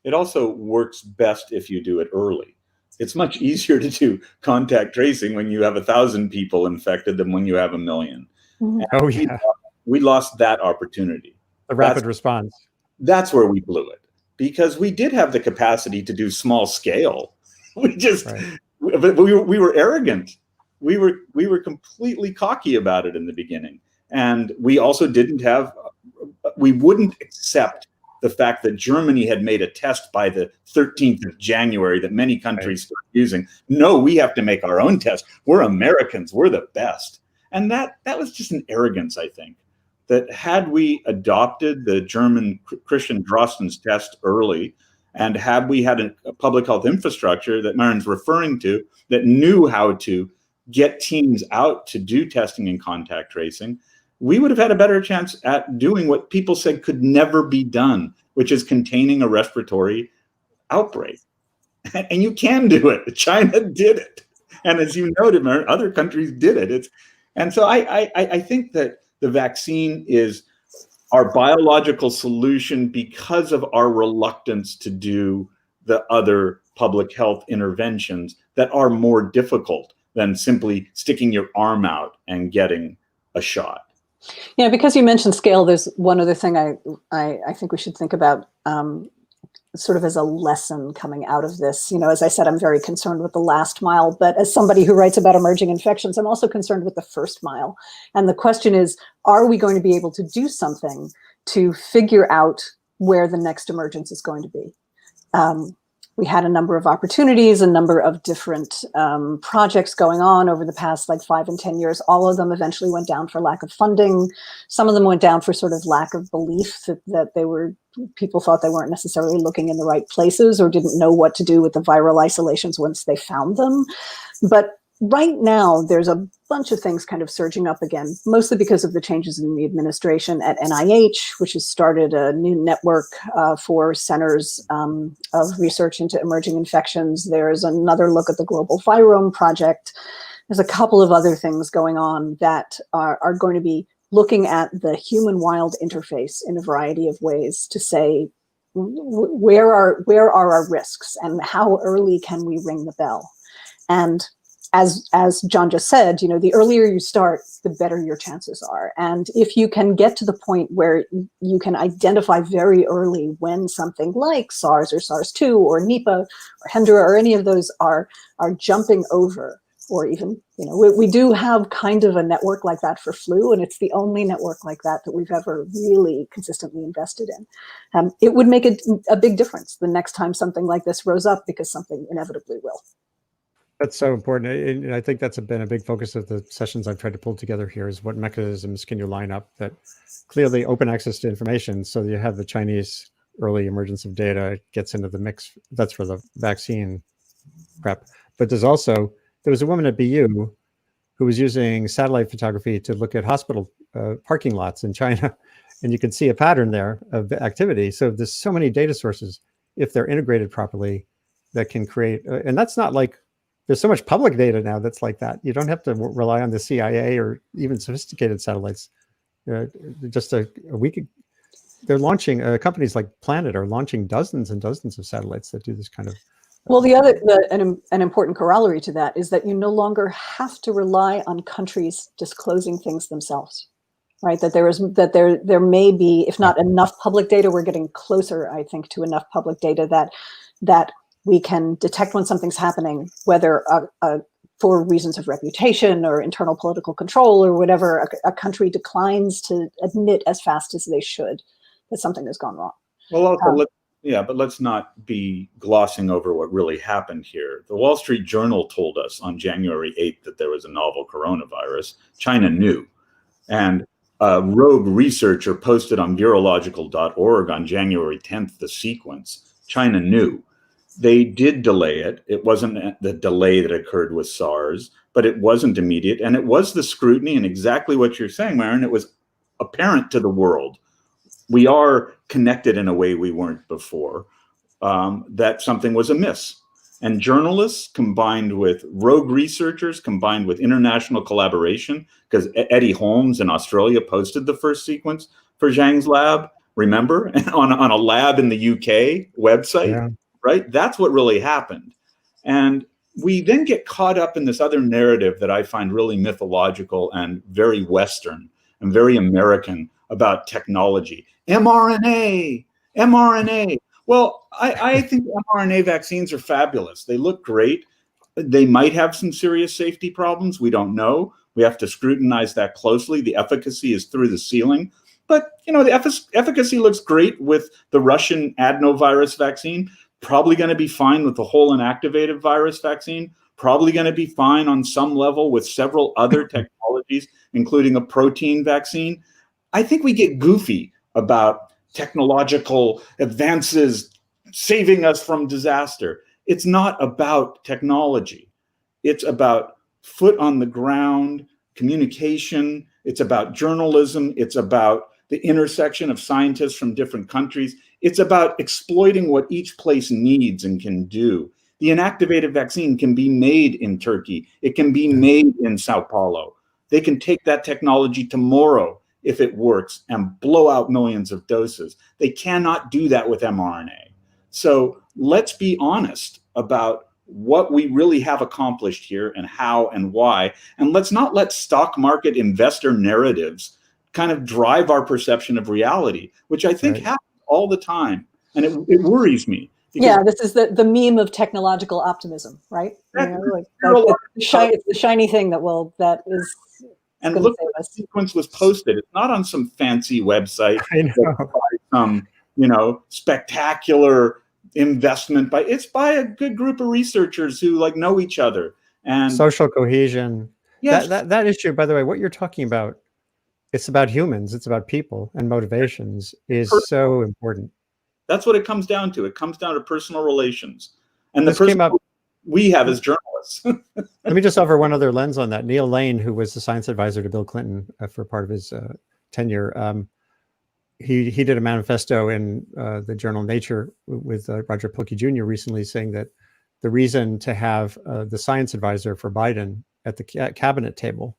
It also works best if you do it early. It's much easier to do contact tracing when you have 1,000 people infected than when you have 1 million. Mm-hmm. Oh yeah, we lost that opportunity. A rapid response. That's where we blew it, because we did have the capacity to do small scale. But we were arrogant. We were completely cocky about it in the beginning, and we also we wouldn't accept the fact that Germany had made a test by the 13th of January that many countries started using. No, we have to make our own test. We're Americans. We're the best. And that was just an arrogance, I think. That had we adopted the German Christian Drosten's test early, and had we had a public health infrastructure that Maryn's referring to that knew how to get teams out to do testing and contact tracing, we would have had a better chance at doing what people said could never be done, which is containing a respiratory outbreak. And you can do it. China did it. And as you noted, Maryn, other countries did it. And so I think that the vaccine is our biological solution because of our reluctance to do the other public health interventions that are more difficult than simply sticking your arm out and getting a shot. Yeah, because you mentioned scale, there's one other thing I think we should think about sort of as a lesson coming out of this. As I said, I'm very concerned with the last mile, but as somebody who writes about emerging infections, I'm also concerned with the first mile. And the question is, are we going to be able to do something to figure out where the next emergence is going to be? We had a number of opportunities, a number of different projects going on over the past 5 and 10 years. All of them eventually went down for lack of funding. Some of them went down for sort of lack of belief that people thought they weren't necessarily looking in the right places or didn't know what to do with the viral isolations once they found them. But right now, there's a bunch of things kind of surging up again, mostly because of the changes in the administration at NIH, which has started a new network for centers of research into emerging infections. There's another look at the Global Virome Project. There's a couple of other things going on that are going to be looking at the human-wild interface in a variety of ways to say, where are our risks and how early can we ring the bell? And as John just said, the earlier you start, the better your chances are. And if you can get to the point where you can identify very early when something like SARS or SARS-2 or Nipah or Hendra or any of those are jumping over, or even, we do have kind of a network like that for flu, and it's the only network like that we've ever really consistently invested in. It would make a big difference the next time something like this rose up, because something inevitably will. That's so important. And I think that's been a big focus of the sessions I've tried to pull together here, is what mechanisms can you line up that clearly open access to information. So you have the Chinese early emergence of data gets into the mix. That's for the vaccine prep. But there was a woman at BU who was using satellite photography to look at hospital parking lots in China. And you can see a pattern there of activity. So there's so many data sources, if they're integrated properly, that can create, and that's not like, there's so much public data now that's like that. You don't have to rely on the CIA or even sophisticated satellites. Just a week, they're launching, companies like Planet are launching dozens and dozens of satellites that do this kind of. Well, an important corollary to that is that you no longer have to rely on countries disclosing things themselves, right? That there may be, if not enough public data, we're getting closer, I think, to enough public data that we can detect when something's happening, whether for reasons of reputation or internal political control or whatever, a country declines to admit as fast as they should that something has gone wrong. Well, also, but let's not be glossing over what really happened here. The Wall Street Journal told us on January 8th that there was a novel coronavirus. China knew. And a rogue researcher posted on virological.org on January 10th the sequence. China knew. They did delay it. It wasn't the delay that occurred with SARS, but it wasn't immediate. And it was the scrutiny, and exactly what you're saying, Maryn, it was apparent to the world. We are connected in a way we weren't before, that something was amiss. And journalists combined with rogue researchers, combined with international collaboration, because Eddie Holmes in Australia posted the first sequence for Zhang's lab, remember, on a lab in the UK website, right? That's what really happened. And we then get caught up in this other narrative that I find really mythological and very Western and very American about technology. mRNA. Well, I think mRNA vaccines are fabulous. They look great. They might have some serious safety problems. We don't know. We have to scrutinize that closely. The efficacy is through the ceiling. But, the efficacy looks great with the Russian adenovirus vaccine. Probably going to be fine with the whole inactivated virus vaccine. Probably going to be fine on some level with several other technologies, including a protein vaccine. I think we get goofy about technological advances saving us from disaster. It's not about technology. It's about foot on the ground, communication. It's about journalism. It's about the intersection of scientists from different countries. It's about exploiting what each place needs and can do. The inactivated vaccine can be made in Turkey. It can be made in Sao Paulo. They can take that technology tomorrow if it works and blow out millions of doses. They cannot do that with mRNA. So let's be honest about what we really have accomplished here and how and why. And let's not let stock market investor narratives kind of drive our perception of reality, which I think happens all the time. And it worries me. Yeah, this is the meme of technological optimism, right? It's the shiny thing that is. And look, the sequence was posted. It's not on some fancy website. I know. Some, spectacular investment it's by a good group of researchers who know each other and social cohesion. Yes. That issue, by the way, what you're talking about, it's about humans. It's about people and motivations is so important. That's what it comes down to. It comes down to personal relations, and this came up. We have as journalists. Let me just offer one other lens on that. Neil Lane, who was the science advisor to Bill Clinton for part of his tenure, he did a manifesto in the journal Nature with Roger Pilkey Jr. recently, saying that the reason to have the science advisor for Biden at the cabinet table,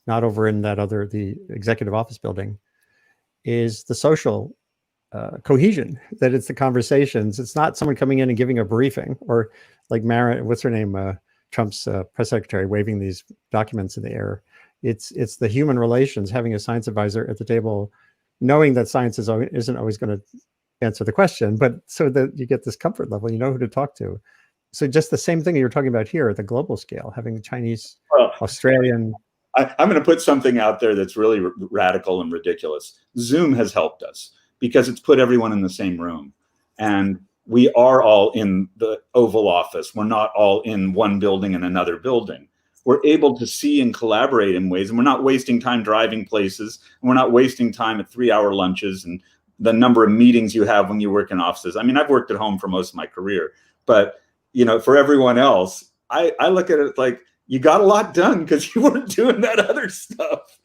not over in the executive office building, is the social cohesion, that it's the conversations. It's not someone coming in and giving a briefing, or like Maryn, what's her name, Trump's press secretary, waving these documents in the air. It's the human relations, having a science advisor at the table, knowing that science isn't always going to answer the question, but so that you get this comfort level, you know who to talk to. So just the same thing you're talking about here at the global scale, having Chinese, Australian. I'm going to put something out there that's really radical and ridiculous. Zoom has helped us because it's put everyone in the same room. And we are all in the Oval Office. We're not all in one building and another building. We're able to see and collaborate in ways, and we're not wasting time driving places, and we're not wasting time at 3-hour lunches and the number of meetings you have when you work in offices. I mean, I've worked at home for most of my career, but for everyone else, I look at it like you got a lot done because you weren't doing that other stuff.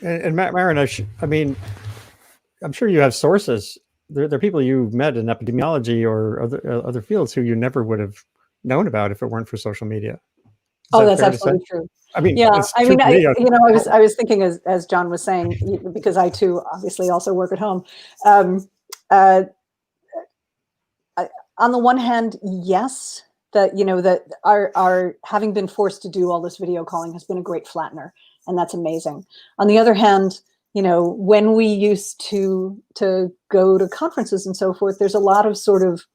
And Maryn, I mean, I'm sure you have sources. There are people you've met in epidemiology or other fields who you never would have known about if it weren't for social media. Oh, that's absolutely true. I mean, yeah, it's I true mean, to me. I was thinking as John was saying, because I too obviously also work at home. On the one hand, yes, that our having been forced to do all this video calling has been a great flattener, and that's amazing. On the other hand, when we used to go to conferences and so forth, there's a lot of sort of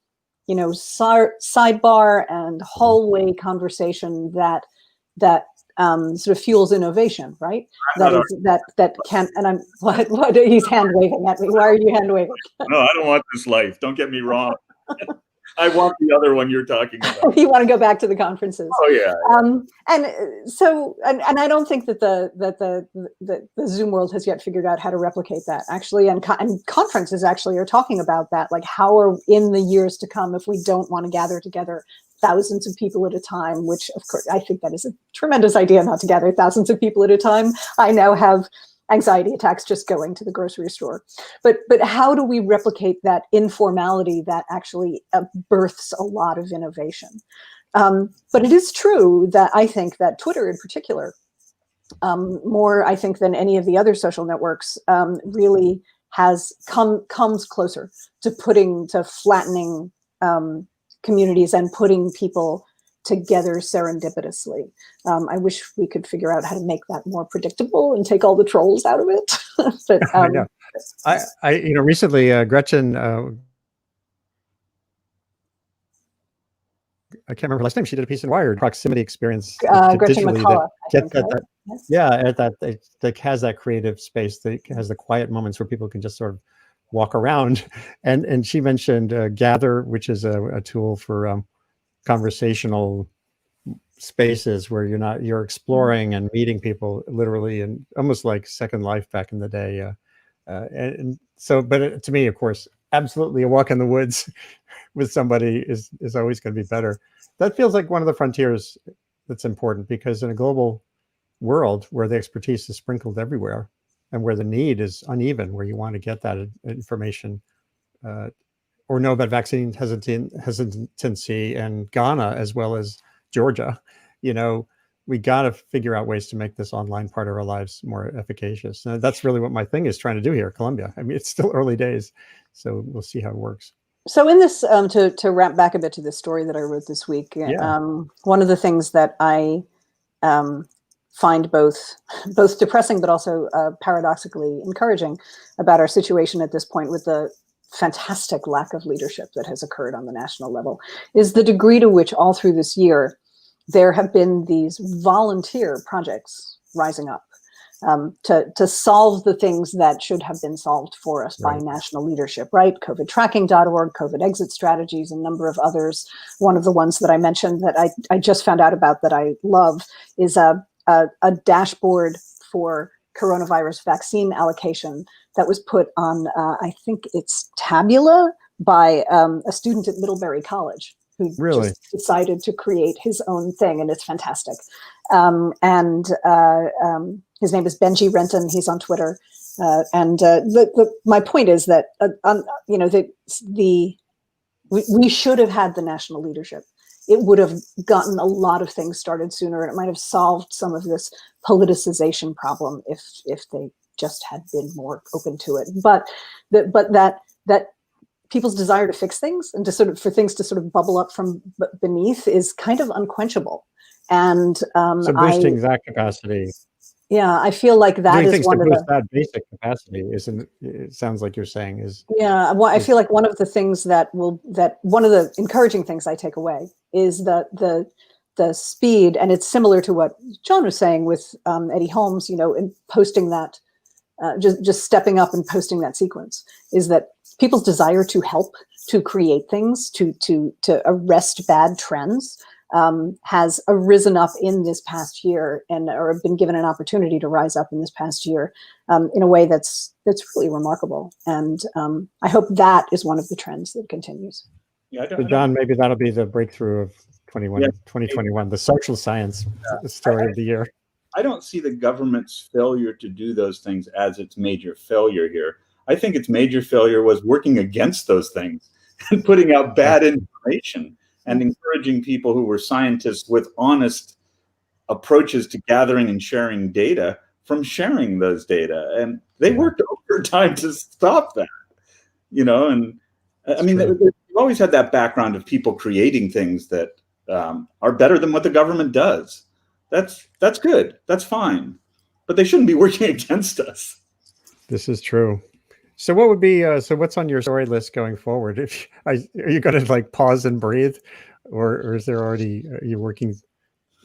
sidebar and hallway conversation that sort of fuels innovation, right? That can, and I'm what he's hand waving at me. Why are you hand waving? No, I don't want this life. Don't get me wrong. I want the other one you're talking about. You want to go back to the conferences? Oh yeah. And so, and I don't think that the Zoom world has yet figured out how to replicate that. Actually, and conferences actually are talking about that. Like, how are in the years to come, if we don't want to gather together thousands of people at a time, which of course I think that is a tremendous idea, not to gather thousands of people at a time. I now have anxiety attacks just going to the grocery store. But how do we replicate that informality that actually births a lot of innovation? But it is true that I think that Twitter in particular, more I think than any of the other social networks, really comes closer to flattening communities and putting people together serendipitously. I wish we could figure out how to make that more predictable and take all the trolls out of it. But I know. I recently Gretchen, I can't remember her last name. She did a piece in Wired, proximity experience Gretchen McKenna, that has that creative space, that has the quiet moments where people can just sort of walk around. And she mentioned Gather, which is a tool for conversational spaces where you're exploring and meeting people literally, and almost like Second Life back in the day. And so, but to me, of course, absolutely a walk in the woods with somebody is always going to be better. That feels like one of the frontiers that's important, because in a global world where the expertise is sprinkled everywhere and where the need is uneven, where you want to get that information or know about vaccine hesitancy in Ghana as well as Georgia, we got to figure out ways to make this online part of our lives more efficacious. And that's really what my thing is trying to do here at Columbia. I mean, it's still early days, so we'll see how it works. So in this, to wrap back a bit to the story that I wrote this week, one of the things that I find both depressing but also paradoxically encouraging about our situation at this point, with the fantastic lack of leadership that has occurred on the national level, is the degree to which all through this year there have been these volunteer projects rising up to solve the things that should have been solved for us by national leadership, right? COVIDtracking.org, COVID exit strategies, a number of others. One of the ones that I mentioned that I just found out about that I love is a dashboard for coronavirus vaccine allocation that was put on, I think it's Tabula, by a student at Middlebury College, who just decided to create his own thing, and it's fantastic. His name is Benji Renton. He's on Twitter, my point is that we should have had the national leadership. It would have gotten a lot of things started sooner, and it might have solved some of this politicization problem if they just had been more open to it. But that people's desire to fix things and for things to sort of bubble up from beneath is kind of unquenchable. And so boosting that capacity. Yeah, I feel like that is one of that basic capacity isn't. It sounds like you're saying is. Yeah, well, I feel like one of the things one of the encouraging things I take away is the speed, and it's similar to what John was saying with Eddie Holmes, in posting that, just stepping up and posting that sequence, is that people's desire to help, to create things, to arrest bad trends, has arisen up in this past year, or been given an opportunity to rise up in this past year, in a way that's really remarkable. And I hope that is one of the trends that continues. Yeah, so John, maybe that'll be the breakthrough of 2021, the social science story of the year. I don't see the government's failure to do those things as its major failure here. I think its major failure was working against those things and putting out bad information and encouraging people who were scientists with honest approaches to gathering and sharing data from sharing those data. And they worked overtime to stop that, and I mean, we've always had that background of people creating things that are better than what the government does. That's good. That's fine. But they shouldn't be working against us. This is true. So what would be, what's on your story list going forward? Are you going to like pause and breathe, or is there already, are you working,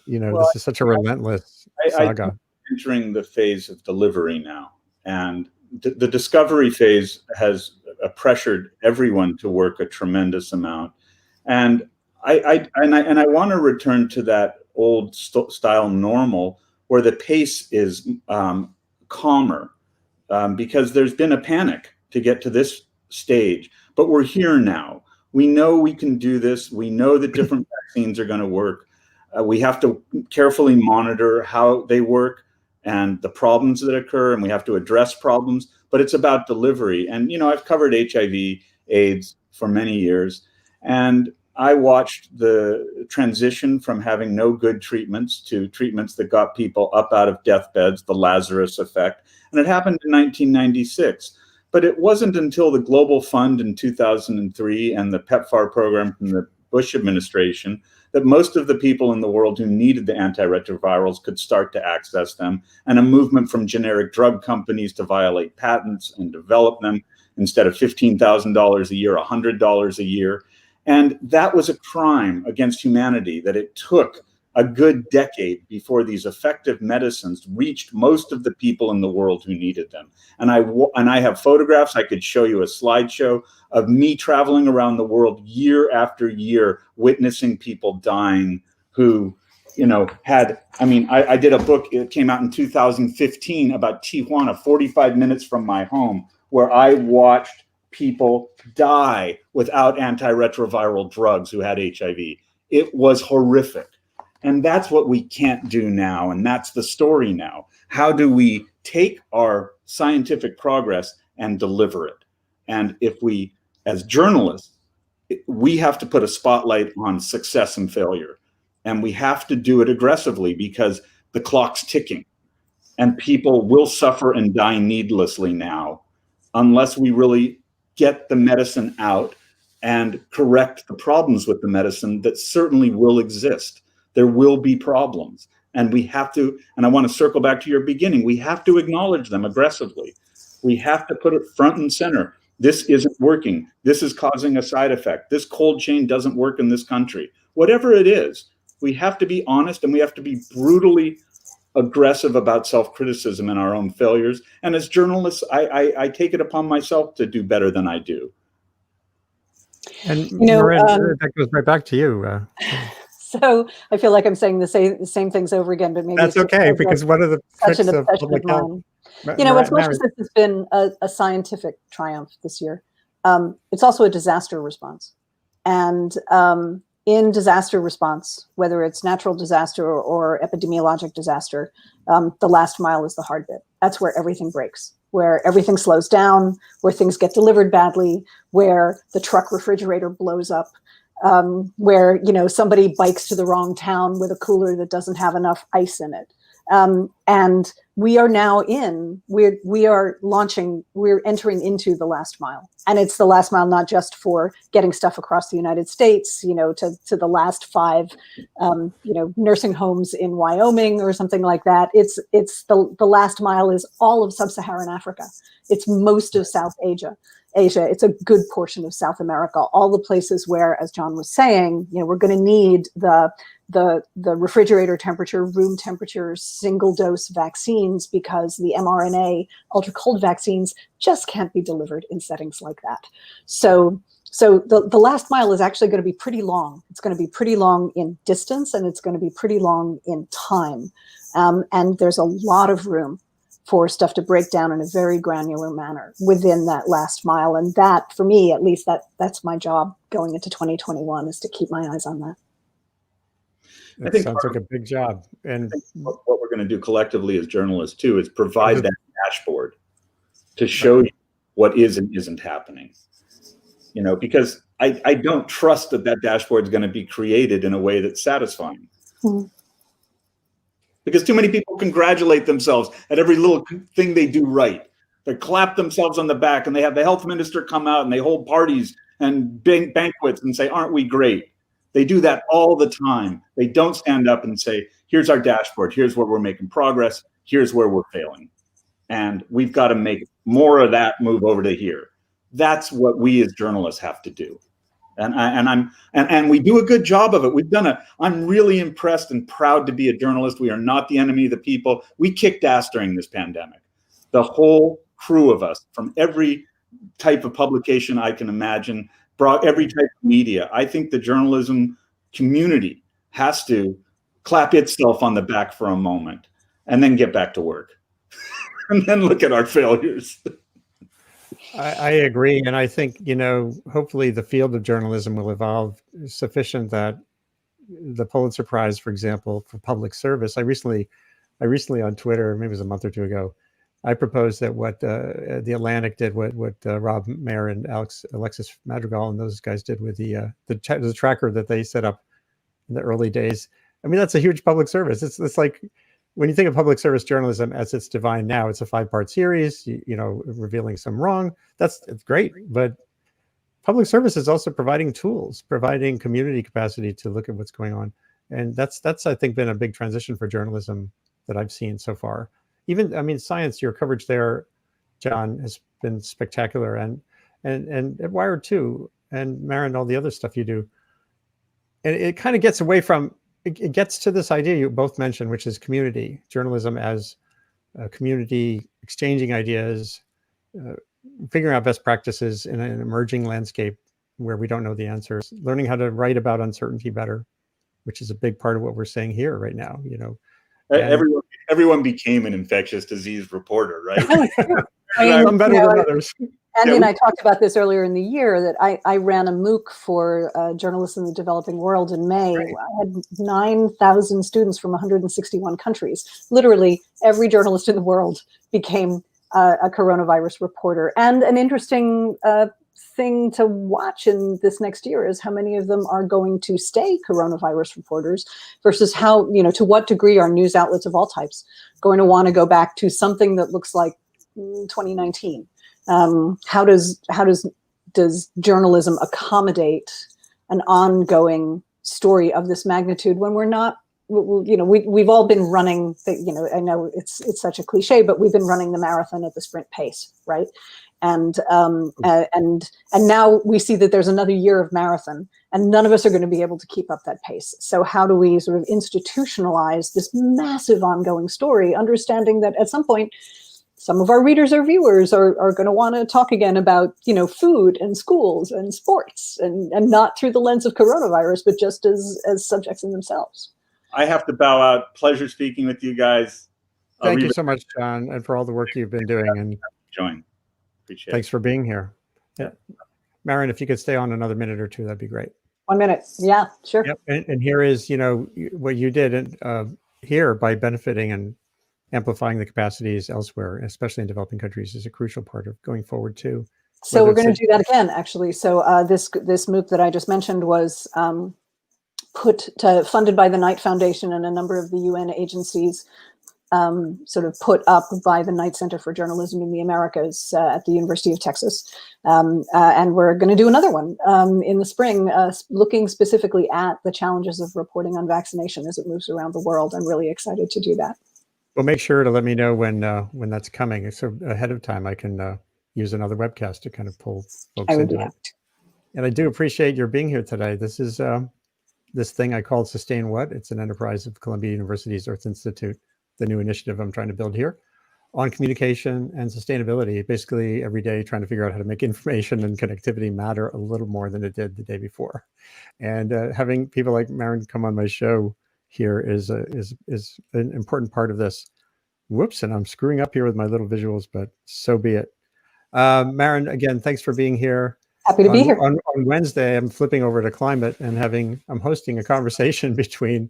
this is such a relentless saga. I'm entering the phase of delivery now. And the discovery phase has pressured everyone to work a tremendous amount. And I want to return to that old style normal where the pace is calmer, because there's been a panic to get to this stage, but we're here now. We know we can do this. We know that different vaccines are going to work. We have to carefully monitor how they work and the problems that occur, and we have to address problems, but it's about delivery. And, I've covered HIV, AIDS for many years, and I watched the transition from having no good treatments to treatments that got people up out of deathbeds, the Lazarus effect. And it happened in 1996. But it wasn't until the Global Fund in 2003 and the PEPFAR program from the Bush administration that most of the people in the world who needed the antiretrovirals could start to access them, and a movement from generic drug companies to violate patents and develop them instead of $15,000 a year, $100 a year. And that was a crime against humanity, that it took a good decade before these effective medicines reached most of the people in the world who needed them. And I have photographs. I could show you a slideshow of me traveling around the world year after year, witnessing people dying who, I did a book, it came out in 2015 about Tijuana, 45 minutes from my home, where I watched people die without antiretroviral drugs who had HIV. It was horrific. And that's what we can't do now. And that's the story now. How do we take our scientific progress and deliver it? And if we, as journalists, we have to put a spotlight on success and failure. And we have to do it aggressively because the clock's ticking. And people will suffer and die needlessly now unless we really get the medicine out and correct the problems with the medicine that certainly will exist. There will be problems, and we have to, and I want to circle back to your beginning, we have to acknowledge them aggressively. We have to put it front and center. This isn't working. This is causing a side effect. This cold chain doesn't work in this country. Whatever it is, we have to be honest, and we have to be brutally aggressive about self-criticism and our own failures. And as journalists, I take it upon myself to do better than I do. And Maryn, that goes right back to you. So I feel like I'm saying the same things over again, but maybe that's okay, because one of the tricks of public health, as much as this has been a scientific triumph this year, it's also a disaster response. And in disaster response, whether it's natural disaster or epidemiologic disaster, the last mile is the hard bit. That's where everything breaks, where everything slows down, where things get delivered badly, where the truck refrigerator blows up, where somebody bikes to the wrong town with a cooler that doesn't have enough ice in it. And we are now we're entering into the last mile. And it's the last mile not just for getting stuff across the United States, to the last 5 nursing homes in Wyoming or something like that. It's the last mile is all of sub-Saharan Africa. It's most of South Asia. It's a good portion of South America, all the places where, as John was saying, we're going to need the refrigerator temperature, room temperature, single dose vaccines, because the mRNA ultra cold vaccines just can't be delivered in settings like that. So the last mile is actually going to be pretty long. It's going to be pretty long in distance, and it's going to be pretty long in time. And there's a lot of room for stuff to break down in a very granular manner within that last mile. And that, for me, at least, that's my job going into 2021, is to keep my eyes on that. That think sounds like a big job. And what we're going to do collectively as journalists too is provide that dashboard to show you what is and isn't happening. You know, because I don't trust that dashboard is going to be created in a way that's satisfying. Mm-hmm. Because too many people congratulate themselves at every little thing they do right. They clap themselves on the back, and they have the health minister come out and they hold parties and banquets and say, "Aren't we great?" They do that all the time. They don't stand up and say, "Here's our dashboard. Here's where we're making progress. Here's where we're failing. And we've got to make more of that move over to here." That's what we as journalists have to do. And we do a good job of it. I'm really impressed and proud to be a journalist. We are not the enemy of the people. We kicked ass during this pandemic. The whole crew of us, from every type of publication I can imagine, brought every type of media. I think the journalism community has to clap itself on the back for a moment and then get back to work and then look at our failures. I agree. And I think, you know, hopefully the field of journalism will evolve sufficient that the Pulitzer Prize, for example, for public service. I recently on Twitter, maybe it was a month or two ago, I proposed that what the Atlantic did, what Rob Mayer and Alexis Madrigal and those guys did with the tracker that they set up in the early days. I mean, that's a huge public service. It's like, when you think of public service journalism as it's defined now, it's a 5-part series, you know, revealing some wrong. It's great. But public service is also providing tools, providing community capacity to look at what's going on. And that's I think, been a big transition for journalism that I've seen so far. Even, I mean, science, your coverage there, John, has been spectacular. And at Wired too, and Maryn, all the other stuff you do. And it kind of gets away from, it gets to this idea you both mentioned, which is community journalism as a community, exchanging ideas, figuring out best practices in an emerging landscape where we don't know the answers, learning how to write about uncertainty better, which is a big part of what we're saying here right now. You know, everyone became an infectious disease reporter, right? I'm better than others. Andy and I talked about this earlier in the year, that I ran a MOOC for journalists in the developing world in May. Right. I had 9,000 students from 161 countries. Literally every journalist in the world became a coronavirus reporter. And an interesting thing to watch in this next year is how many of them are going to stay coronavirus reporters versus how, you know, to what degree are news outlets of all types going to want to go back to something that looks like 2019. How does journalism accommodate an ongoing story of this magnitude when we're not, you know, we've all been running, you know, I know it's such a cliche, but we've been running the marathon at the sprint pace, right? And now we see that there's another year of marathon, and none of us are going to be able to keep up that pace. So how do we sort of institutionalize this massive ongoing story, understanding that at some point, some of our readers or viewers are going to want to talk again about, you know, food and schools and sports, and not through the lens of coronavirus, but just as subjects in themselves. I have to bow out. Pleasure speaking with you guys. Thank you so much, John, and for all the work you've been doing. And join. Appreciate thanks for being here. Yeah. Maryn, if you could stay on another minute or two, that'd be great. 1 minute. Yeah, sure. Yep. And here is, you know, what you did here by benefiting and amplifying the capacities elsewhere, especially in developing countries, is a crucial part of going forward too. So we're going to do that again, actually. So this MOOC that I just mentioned was funded by the Knight Foundation and a number of the UN agencies, sort of put up by the Knight Center for Journalism in the Americas at the University of Texas. And we're going to do another one in the spring, looking specifically at the challenges of reporting on vaccination as it moves around the world. I'm really excited to do that. Well, make sure to let me know when that's coming, so ahead of time I can use another webcast to kind of pull folks into it. And I do appreciate your being here today. This is this thing I called Sustain What? It's an enterprise of Columbia University's Earth Institute, the new initiative I'm trying to build here on communication and sustainability. Basically, every day trying to figure out how to make information and connectivity matter a little more than it did the day before. And having people like Maryn come on my show here is an important part of this. Whoops, and I'm screwing up here with my little visuals, but so be it. Maryn, again, thanks for being here. Happy to be here. On Wednesday, I'm flipping over to climate and I'm hosting a conversation between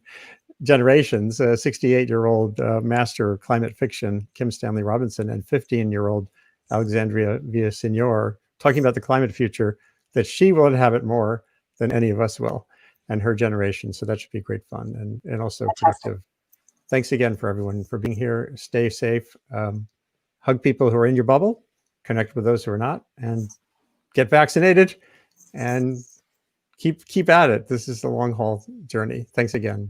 generations, a 68-year-old master of climate fiction, Kim Stanley Robinson, and 15-year-old Alexandria Villaseñor, talking about the climate future, that she will inhabit more than any of us will, and her generation. So that should be great fun and also productive. Thanks again for everyone for being here. Stay safe. Hug people who are in your bubble, connect with those who are not, and get vaccinated, and keep at it. This is a long haul journey. Thanks again.